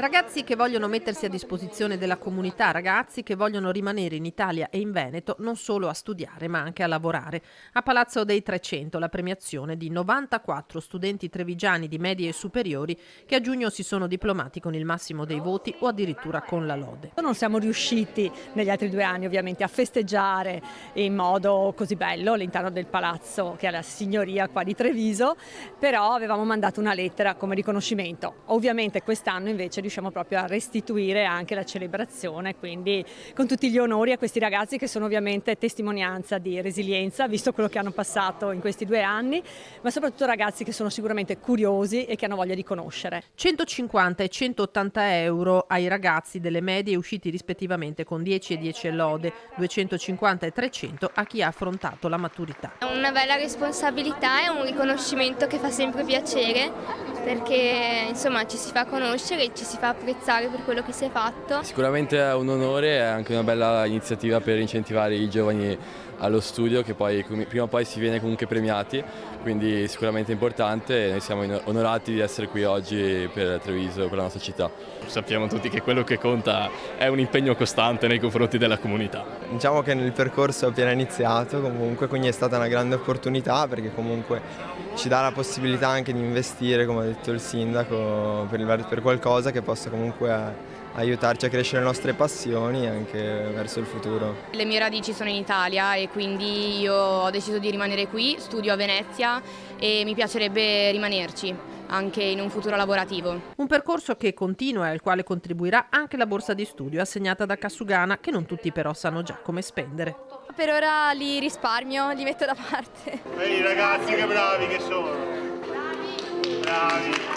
Ragazzi che vogliono mettersi a disposizione della comunità, ragazzi che vogliono rimanere in Italia e in Veneto non solo a studiare ma anche a lavorare. A Palazzo dei 300 la premiazione di 94 studenti trevigiani di medie e superiori che a giugno si sono diplomati con il massimo dei voti o addirittura con la lode. Non siamo riusciti negli altri 2 anni ovviamente a festeggiare in modo così bello all'interno del palazzo che è la signoria qua di Treviso, però avevamo mandato una lettera come riconoscimento. Ovviamente quest'anno invece riusciamo proprio a restituire anche la celebrazione, quindi con tutti gli onori a questi ragazzi che sono ovviamente testimonianza di resilienza, visto quello che hanno passato in questi 2 anni, ma soprattutto ragazzi che sono sicuramente curiosi e che hanno voglia di conoscere. 150 e 180 euro ai ragazzi delle medie usciti rispettivamente con 10 e 10 e lode, 250 e 300 a chi ha affrontato la maturità. È una bella responsabilità, è un riconoscimento che fa sempre piacere perché insomma ci si fa conoscere, ci si fa apprezzare per quello che si è fatto. Sicuramente è un onore, è anche una bella iniziativa per incentivare i giovani allo studio, che poi prima o poi si viene comunque premiati, quindi sicuramente importante e noi siamo onorati di essere qui oggi per Treviso, per la nostra città. Sappiamo tutti che quello che conta è un impegno costante nei confronti della comunità. Diciamo che il percorso è appena iniziato comunque, quindi è stata una grande opportunità perché comunque ci dà la possibilità anche di investire, come ha detto il sindaco, per qualcosa che possa comunque aiutarci a crescere le nostre passioni anche verso il futuro. Le mie radici sono in Italia e quindi io ho deciso di rimanere qui, studio a Venezia e mi piacerebbe rimanerci anche in un futuro lavorativo. Un percorso che continua e al quale contribuirà anche la borsa di studio assegnata da Cassugana, che non tutti però sanno già come spendere. Per ora li risparmio, li metto da parte. Vedi i ragazzi che bravi che sono. Bravi.